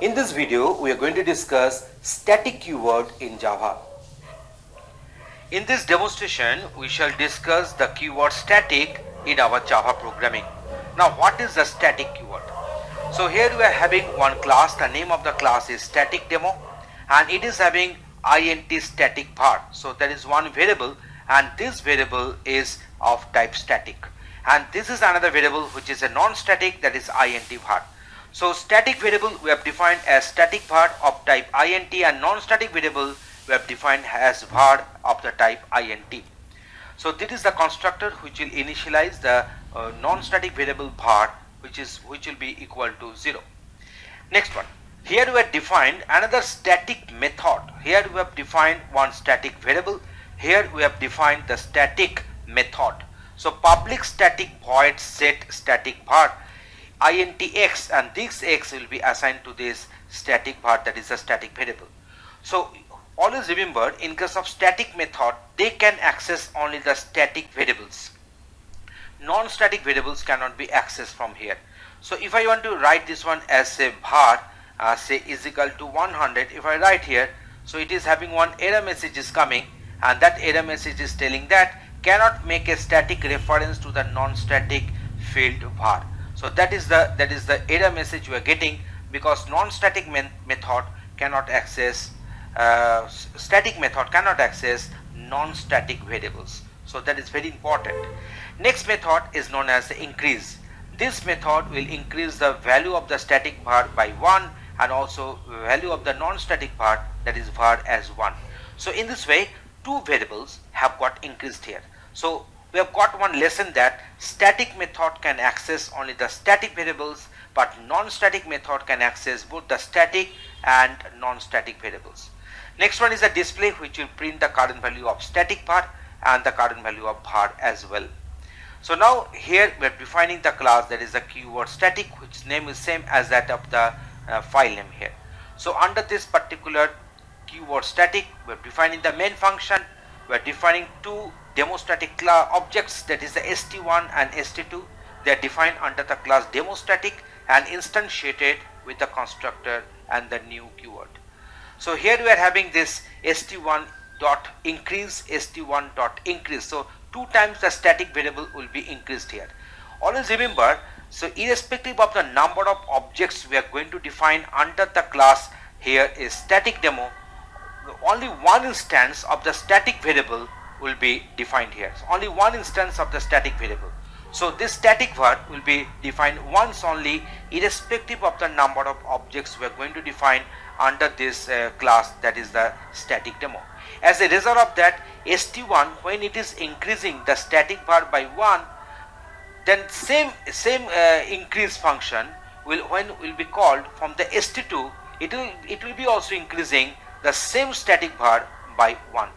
In this video, we are going to discuss static keyword in Java. In this demonstration, we shall discuss the keyword static in our Java programming. Now, what is the static keyword? So here we are having one class. The name of the class is static demo, and it is having int static var. So there is one variable, and this variable is of type static. And this is another variable which is a non-static, that is int var. So static variable we have defined as static var of type int, and non-static variable we have defined as var of the type int. So this is the constructor which will initialize the non-static variable var, which will be equal to 0. Next one. Here we have defined another static method. Here we have defined one static variable. Here we have defined the static method. So public static void set static var int x, and this x will be assigned to this static var, that is a static variable. So always remember, in case of static method, they can access only the static variables. Non-static variables cannot be accessed from here. So if I want to write this one as a var, say is equal to 100, if I write here, so it is having one error message is coming, and that error message is telling that cannot make a static reference to the non-static field var. So that is the error message we are getting, because non-static method cannot access static method cannot access non-static variables. So that is very important. Next method is known as the increase. This method will increase the value of the static var by 1, and also value of the non-static var, that is var, as 1. So in this way, two variables have got increased here. So we have got one lesson that static method can access only the static variables, but non-static method can access both the static and non-static variables. Next one is a display, which will print the current value of static var and the current value of var as well. So now here we are defining the class, that is the keyword static, which name is same as that of the file name here. So under this particular keyword static, we are defining the main function. We are defining two demo static objects, that is the st1 and st2. They are defined under the class demo static and instantiated with the constructor and the new keyword. So here we are having this st1 dot increase, st1 dot increase. So two times the static variable will be increased here. Always remember, so irrespective of the number of objects we are going to define under the class here is static demo, only one instance of the static variable will be defined here. So only one instance of the static variable. So this static var will be defined once only, irrespective of the number of objects we are going to define under this class, that is the static demo. As a result of that, st1, when it is increasing the static var by 1, then same increase function will be called from the st2, it will be also increasing the same static var by 1.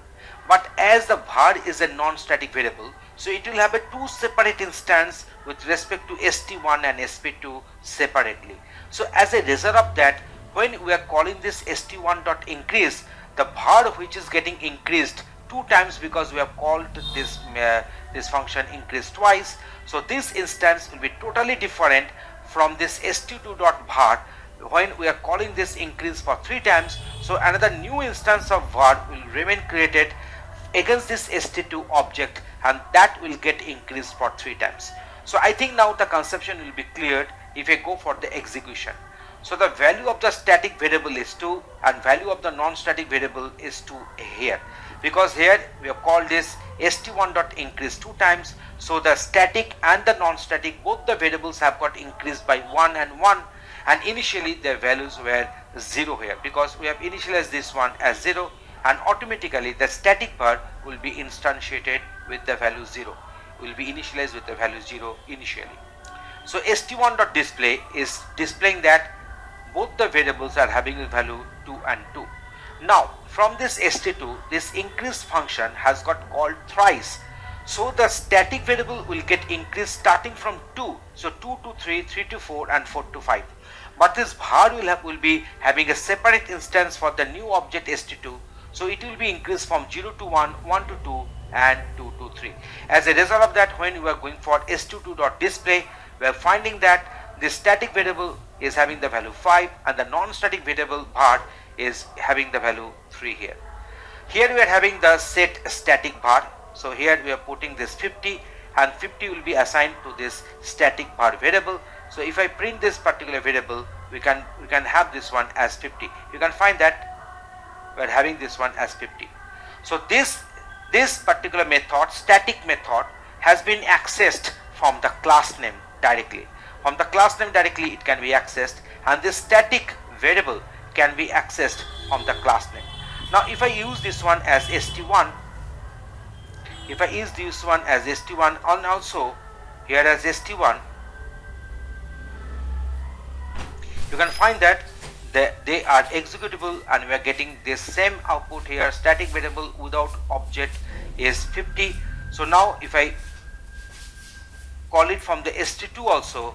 But as the var is a non-static variable, so it will have a two separate instance with respect to st1 and sp2 separately. So as a result of that, when we are calling this st1 dot increase, the var which is getting increased two times, because we have called this function increase twice. So this instance will be totally different from this st2 dot var when we are calling this increase for 3 times. So another new instance of var will remain created against this st2 object, and that will get increased for 3 times. So I think now the conception will be cleared if I go for the execution. So the value of the static variable is 2 and value of the non-static variable is 2 here, because here we have called this st1 dot increase 2 times. So the static and the non-static, both the variables have got increased by 1 and 1, and initially their values were 0 here, because we have initialized this one as 0, and automatically the static var will be instantiated with the value 0, will be initialized with the value 0 initially. So st1 dot display is displaying that both the variables are having a value 2 and 2. Now from this st2, this increase function has got called thrice. So the static variable will get increased starting from 2, so 2 to 3, 3 to 4 and 4 to 5. But this var will be having a separate instance for the new object st2. So it will be increased from 0 to 1, 1 to 2 and 2 to 3. As a result of that, when we are going for st2.display, we are finding that the static variable is having the value 5 and the non-static variable var is having the value 3 here. Here we are having the set static var. So here we are putting this 50 and 50 will be assigned to this static var variable. So if I print this particular variable, we can have this one as 50. You can find that we are having this one as 50. So this particular method, static method, has been accessed from the class name directly. From the class name directly it can be accessed, and this static variable can be accessed from the class name. Now if I use this one as st1, if I use this one as st1 and also here as st1, you can find that they are executable and we are getting this same output here. Static variable without object is 50. So now if I call it from the st2 also,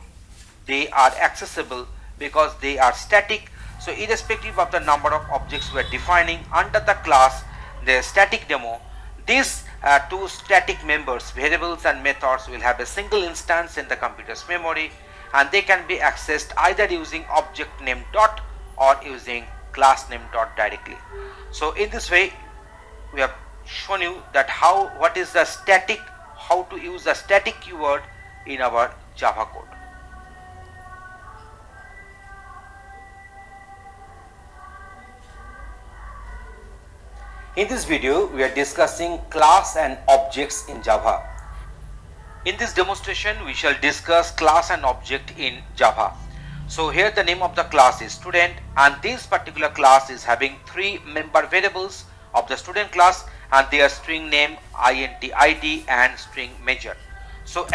they are accessible because they are static. So irrespective of the number of objects we are defining under the class, the static demo, these two static members, variables and methods, will have a single instance in the computer's memory, and they can be accessed either using object name dot or using class name dot directly. So in this way we have shown you that what is the static, how to use the static keyword in our Java code. In this video we are discussing class and objects in Java. In this demonstration we shall discuss class and object in Java. So here the name of the class is student, and this particular class is having 3 member variables of the student class, and they are string name, int id and string major. So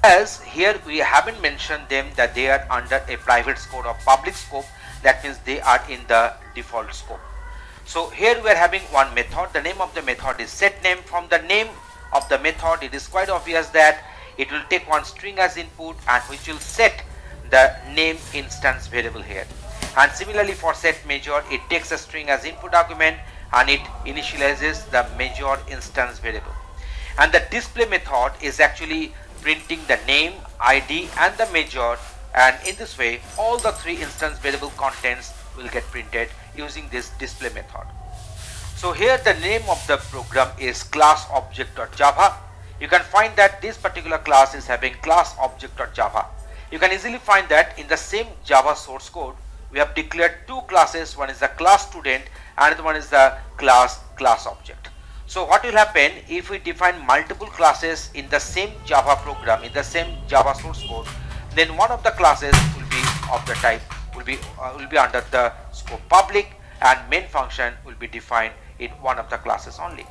as here we haven't mentioned them that they are under a private scope or public scope, that means they are in the default scope. So here we are having one method. The name of the method is setName. From the name of the method it is quite obvious that it will take one string as input and which will set the name instance variable here. And similarly for setMajor, it takes a string as input argument and it initializes the major instance variable. And the display method is actually printing the name, id and the major, and in this way all the 3 instance variable contents will get printed using this display method. So here the name of the program is class object.java. You can find that this particular class is having class object.java. You can easily find that in the same Java source code we have declared 2 classes. One is the class student and the one is the class object. So what will happen if we define multiple classes in the same Java program, in the same Java source code, then one of the classes will be of the type will be under the scope public, and main function will be defined in one of the classes only.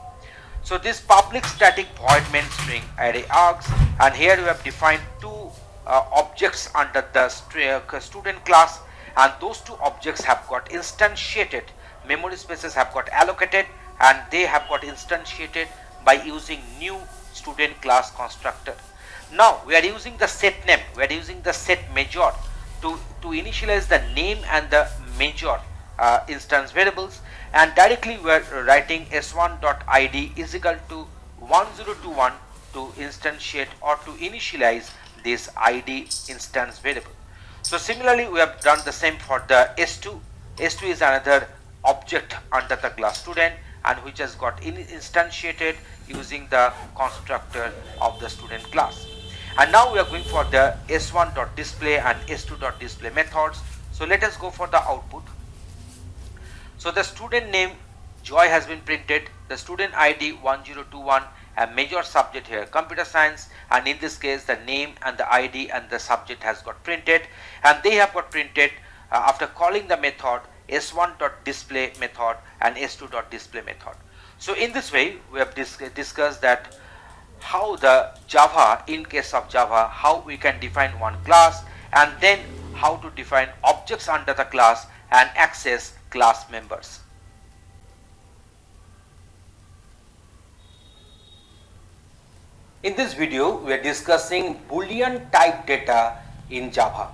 So this public static void main string array args, and here we have defined 2 objects under the student class, and those 2 objects have got instantiated, memory spaces have got allocated, and they have got instantiated by using new student class constructor. Now we are using the set name, we are using the set major to initialize the name and the major instance variables, and directly we are writing s1.id is equal to 1021 to instantiate or to initialize this id instance variable. So similarly we have done the same for the s2. S2 is another object under the class student and which has got instantiated using the constructor of the student class. And now we are going for the s1.display and s2.display methods. So let us go for the output. So the student name Joy has been printed, the student ID 1021, a major subject here computer science, and in this case the name and the ID and the subject has got printed, and they have got printed after calling the method s1.display method and s2.display method. So in this way we have discussed that how the Java, in case of Java, how we can define one class and then how to define objects under the class and access class members. In this video we are discussing Boolean type data in Java.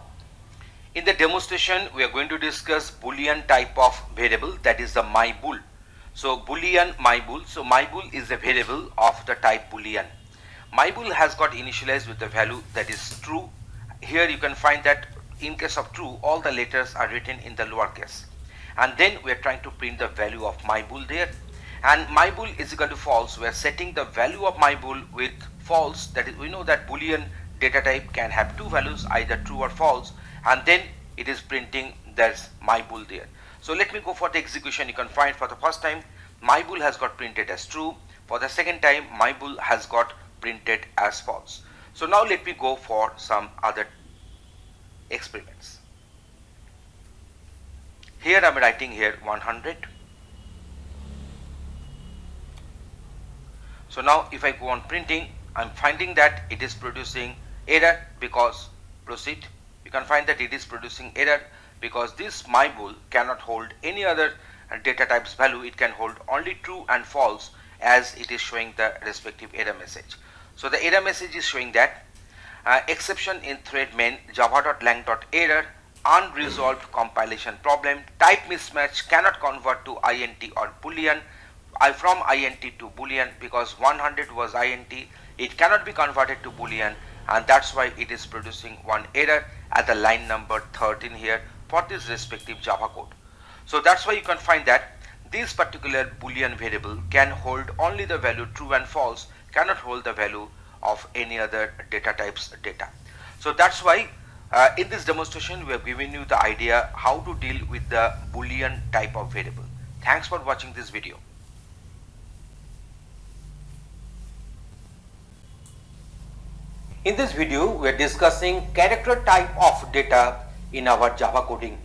In the demonstration, we are going to discuss Boolean type of variable, that is the mybool. So Boolean mybool. So mybool is a variable of the type Boolean. Mybool has got initialized with the value that is true. Here you can find that in case of true, all the letters are written in the lowercase. And then we are trying to print the value of mybool there. And mybool is equal to false. We are setting the value of mybool with false. That is, we know that Boolean data type can have two values, either true or false, and then it is printing there's mybool there. So let me go for the execution. You can find for the first time mybool has got printed as true. For the second time mybool has got printed as false. So now let me go for some other experiments. Here I am writing here 100. So now if I go on printing, I am finding that it is producing error because proceed. You can find that it is producing error because this mybool cannot hold any other data type's value. It can hold only true and false as it is showing the respective error message. So the error message is showing that exception in thread main java.lang.error, unresolved compilation problem, type mismatch, cannot convert to int or boolean, from int to boolean because 100 was int, it cannot be converted to boolean, and that's why it is producing one error at the line number 13 here for this respective Java code. So that's why you can find that this particular boolean variable can hold only the value true and false, cannot hold the value of any other data type's data. So that's why in this demonstration we have given you the idea how to deal with the boolean type of variable. Thanks for watching this video. In this video, we are discussing character type of data in our Java coding.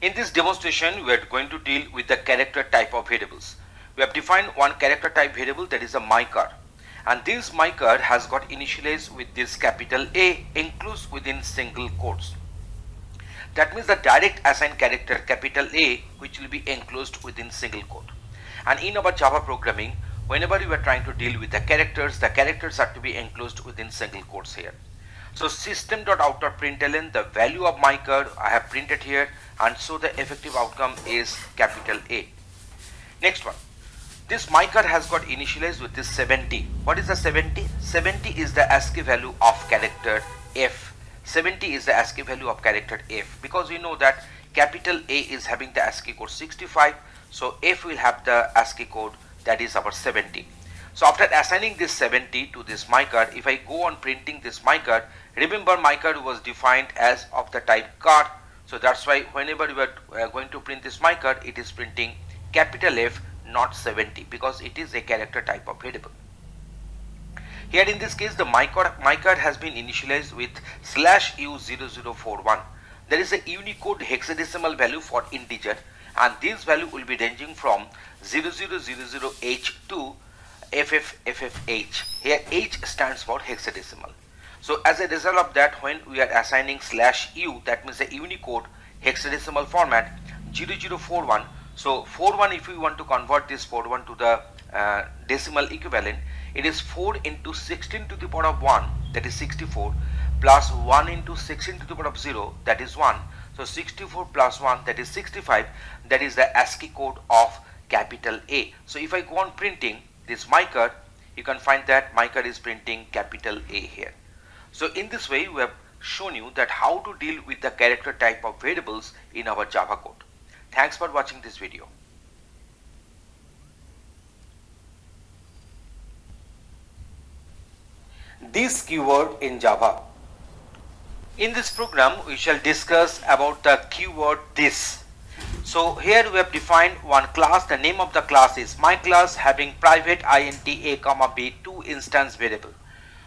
In this demonstration, we are going to deal with the character type of variables. We have defined one character type variable, that is a mychar. And this mychar has got initialized with this capital A enclosed within single quotes. That means the direct assigned character capital A which will be enclosed within single quote. And in our Java programming, whenever you are trying to deal with the characters are to be enclosed within single quotes here. So system.out.println, the value of mychar I have printed here, and so the effective outcome is capital A. Next one, this mychar has got initialized with this 70. What is the 70? 70 is the ASCII value of character F. 70 is the ASCII value of character F, because we know that capital A is having the ASCII code 65, so F will have the ASCII code that is our 70. So after assigning this 70 to this mychar, if I go on printing this mychar, remember mychar was defined as of the type char. So that's why whenever we are going to print this mychar, it is printing capital F, not 70, because it is a character type of variable. Here in this case, the mychar has been initialized with /u0041. There is a Unicode hexadecimal value for integer, and this value will be ranging from 0000H to FFFFH. Here H stands for hexadecimal. So as a result of that, when we are assigning /u, that means a Unicode hexadecimal format 0041. So 41, if we want to convert this 41 to the decimal equivalent, it is 4 into 16 to the power of 1, that is 64, plus 1 into 16 to the power of 0, that is 1. So 64 plus 1, that is 65. That is the ASCII code of capital A. So if I go on printing this mychar, you can find that mychar is printing capital A here. So in this way, we have shown you that how to deal with the character type of variables in our Java code. Thanks for watching this video. This keyword in Java. In this program, we shall discuss about the keyword this. So here we have defined one class. The name of the class is my class, having private int a comma b, two instance variable.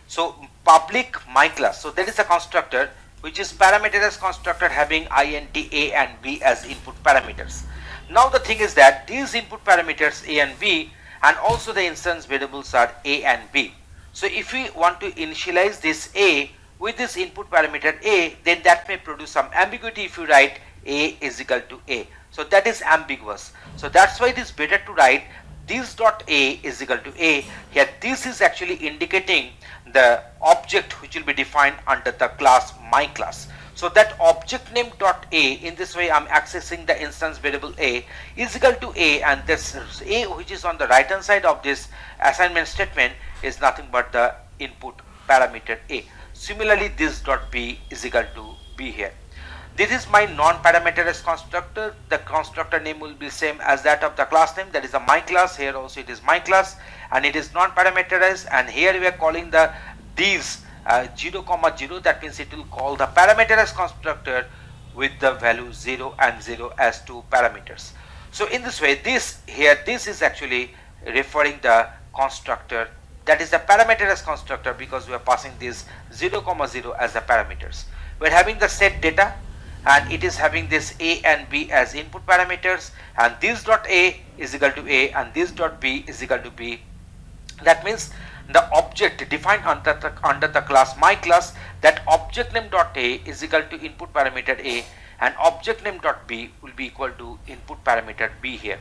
So public my class. So that is a constructor which is parameterized constructor having int a and b as input parameters. Now the thing is that these input parameters a and b, and also the instance variables are a and b. So if we want to initialize this a with this input parameter a, then that may produce some ambiguity if you write a is equal to a. So that is ambiguous. So that's why it is better to write this dot a is equal to a. Here this is actually indicating the object which will be defined under the class my class. So that object name dot a, in this way I'm accessing the instance variable a is equal to a, and this a which is on the right hand side of this assignment statement is nothing but the input parameter a. Similarly, this dot b is equal to b here. This is my non-parameterized constructor. The constructor name will be same as that of the class name, that is a my class. Here also it is my class, and it is non-parameterized, and here we are calling the these 0, 0. That means it will call the parameterized constructor with the value 0 and 0 as two parameters. So in this way, this is actually referring the constructor, that is the parameterized constructor, because we are passing this 0, 0 as the parameters. We are having the set data, and it is having this a and b as input parameters, and this dot a is equal to a and this dot b is equal to b. That means the object defined under the class my class, that object name dot a is equal to input parameter a, and object name dot b will be equal to input parameter b here.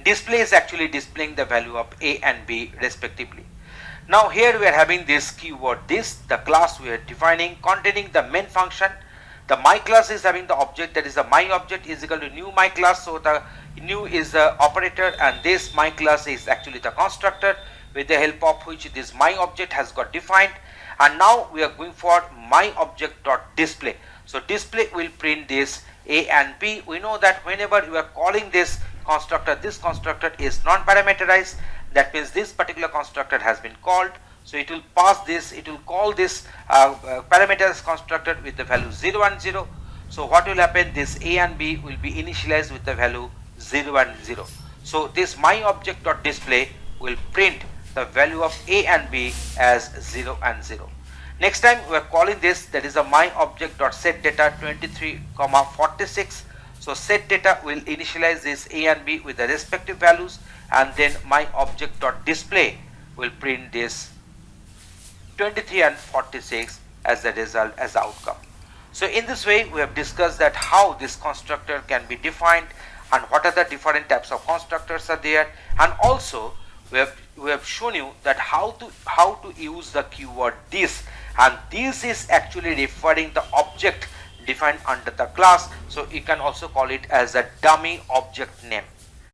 Display is actually displaying the value of a and b respectively. Now here we are having this keyword, this the class we are defining containing the main function. The my class is having the object, that is the my object is equal to new my class. So the new is the operator, and this my class is actually the constructor with the help of which this my object has got defined. And now we are going for my object dot display. So display will print this a and b. We know that whenever you are calling this constructor is non-parameterized. That means this particular constructor has been called. So it will pass this, it will call this parameters constructor with the value 0 and 0. So what will happen, this a and b will be initialized with the value 0 and 0. So this my object dot display will print the value of a and b as 0 and 0. Next time we are calling this, that is a my object dot set data 23, 46. So set data will initialize this a and b with the respective values, and then my object dot display will print this 23 and 46 as the result, as the outcome. So in this way we have discussed that how this constructor can be defined and what are the different types of constructors are there, and also we have shown you that how to use the keyword this, and this is actually referring the object defined under the class. So you can also call it as a dummy object name.